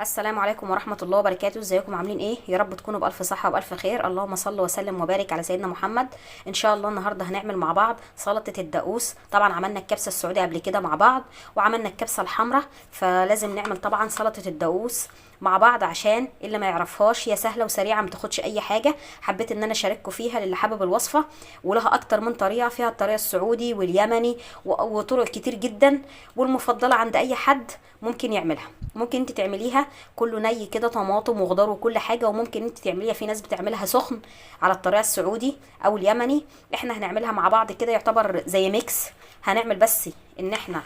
السلام عليكم ورحمة الله وبركاته. ازيكم عاملين ايه؟ يا رب تكونوا بألف صحة وبألف خير. اللهم صل وسلم وبارك على سيدنا محمد. ان شاء الله النهاردة هنعمل مع بعض سلطة الدقوس. طبعا عملنا الكبسة السعودية قبل كده مع بعض، وعملنا الكبسة الحمراء، فلازم نعمل طبعا سلطة الدقوس مع بعض. عشان اللي ما يعرفهاش هي سهلة وسريعة، ما تاخدش اي حاجة. حبيت ان انا اشارككم فيها للي حابب الوصفة، ولها اكتر من طريقة، فيها الطريقة السعودي واليمني وطرق كتير جدا، والمفضلة عند اي حد ممكن يعملها. ممكن انت تعمليها كله ني كده، طماطم وخضار وكل حاجه، وممكن انت تعمليها، في ناس بتعملها سخن على الطريقه السعودي او اليمني. احنا هنعملها مع بعض كده، يعتبر زي ميكس. هنعمل بس ان احنا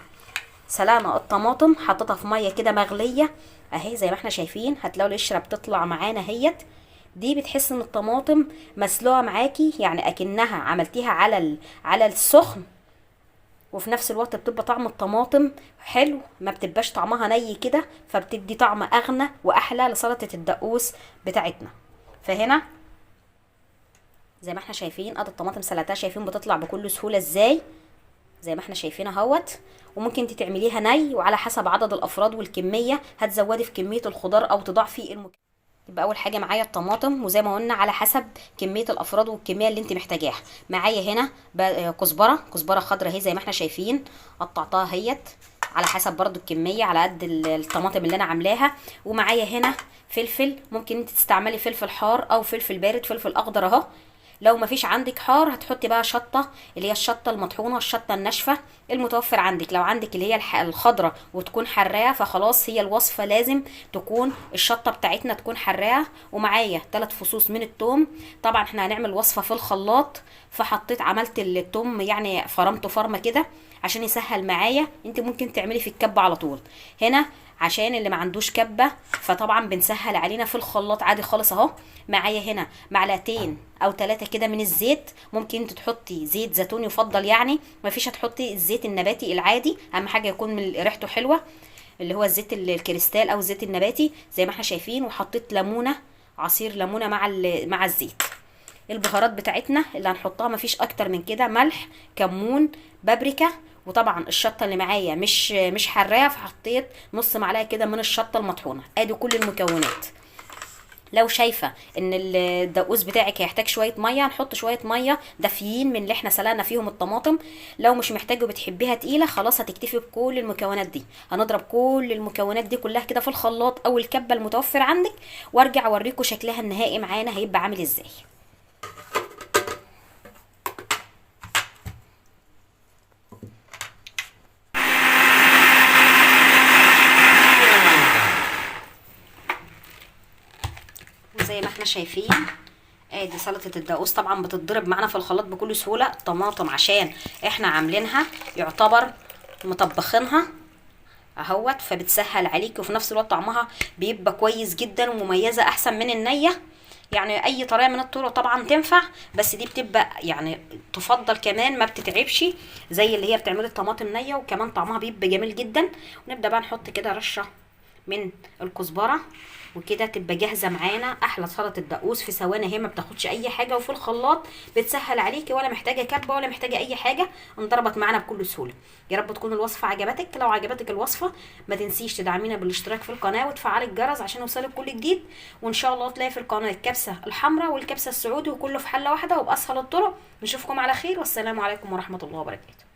سلقنا الطماطم، حطيتها في ميه كده مغليه اهي زي ما احنا شايفين. هتلاقوا القشره بتطلع معانا اهيت. دي بتحس ان الطماطم مسلوقه معاكي، يعني اكنها عملتيها على السخن، وفي نفس الوقت بتبقى طعم الطماطم حلو، ما بتبقاش طعمها ني كده، فبتدي طعم اغنى واحلى لسلطه الدقوس بتاعتنا. فهنا زي ما احنا شايفين ادي الطماطم سلقتها، شايفين بتطلع بكل سهوله ازاي، زي ما احنا شايفين اهوت. وممكن انت تعمليها ني، وعلى حسب عدد الافراد والكميه هتزودي في كميه الخضار او تضاعفي يبقى اول حاجه معايا الطماطم، وزي ما قلنا على حسب كميه الافراد والكميه اللي انت محتاجاها. معايا هنا كزبره خضراء اهي زي ما احنا شايفين، قطعتها اهيت على حسب برضو الكميه، على قد الطماطم اللي انا عاملاها. ومعايا هنا فلفل، ممكن انت تستعملي فلفل حار او فلفل بارد، فلفل اخضر اهو. لو مفيش عندك حار هتحطي بقى شطه، اللي هي الشطه المطحونه، الشطه الناشفه المتوفر عندك. لو عندك اللي هي الخضره وتكون حراقه، فخلاص هي الوصفه لازم تكون الشطه بتاعتنا تكون حراقه. ومعايا 3 فصوص من الثوم. طبعا احنا هنعمل وصفه في الخلاط، عملت الثوم يعني فرمته فرمه كده عشان يسهل معايا. انت ممكن تعملي في الكبه على طول. هنا عشان اللي ما عندوش كبه، فطبعا بنسهل علينا في الخلاط عادي خالص اهو. معايا هنا معلقتين او 3 كده من الزيت، ممكن انت تحطي زيت زيتون يفضل، يعني ما فيش هتحطي الزيت النباتي العادي، اهم حاجه يكون من ريحته حلوه، اللي هو الزيت الكريستال او الزيت النباتي زي ما احنا شايفين. وحطيت ليمونه، عصير ليمونه مع الزيت. البهارات بتاعتنا اللي هنحطها مفيش اكتر من كده: ملح، كمون، بابريكا. وطبعا الشطه اللي معايا مش حراقه، فحطيت نص معلقه كده من الشطه المطحونه. ادي كل المكونات. لو شايفه ان الدقوس بتاعك هيحتاج شويه ميه، هنحط شويه ميه دافيين من اللي احنا سلقنا فيهم الطماطم. لو مش محتاجه بتحبيها تقيله، خلاص هتكتفي بكل المكونات دي. هنضرب كل المكونات دي كلها كده في الخلاط او الكبه المتوفر عندك، وارجع اوريكم شكلها النهائي معانا هيبقى عامل ازاي. وزي ما احنا شايفين ادي سلطه الدقوس. طبعا بتتضرب معانا في الخلاط بكل سهوله. الطماطم عشان احنا عاملينها يعتبر مطبخينها اهوت، فبتسهل عليكي، وفي نفس الوقت طعمها بيبقى كويس جدا ومميزه احسن من النيه. يعني اي طريقه من الطرق طبعا تنفع، بس دي بتبقى يعني تفضل كمان، ما بتتعبش زي اللي هي بتعمل الطماطم نيه، وكمان طعمها بيبقى جميل جدا. ونبدا بقى نحط كده رشه من الكزبره، وكده تبقى جاهزه معانا احلى سلطه الدقوس في ثواني. هي ما بتاخدش اي حاجه، وفي الخلاط بتسهل عليكي، ولا محتاجه كبه ولا محتاجه اي حاجه، انضربت معانا بكل سهوله. يا رب تكون الوصفه عجبتك. لو عجبتك الوصفه ما تنسيش تدعمينا بالاشتراك في القناه وتفعلي الجرس عشان يوصلك كل جديد. وان شاء الله تلاقي في القناه الكبسه الحمراء والكبسه السعودي، وكله في حله واحده وباسهل الطرق. نشوفكم على خير، والسلام عليكم ورحمه الله وبركاته.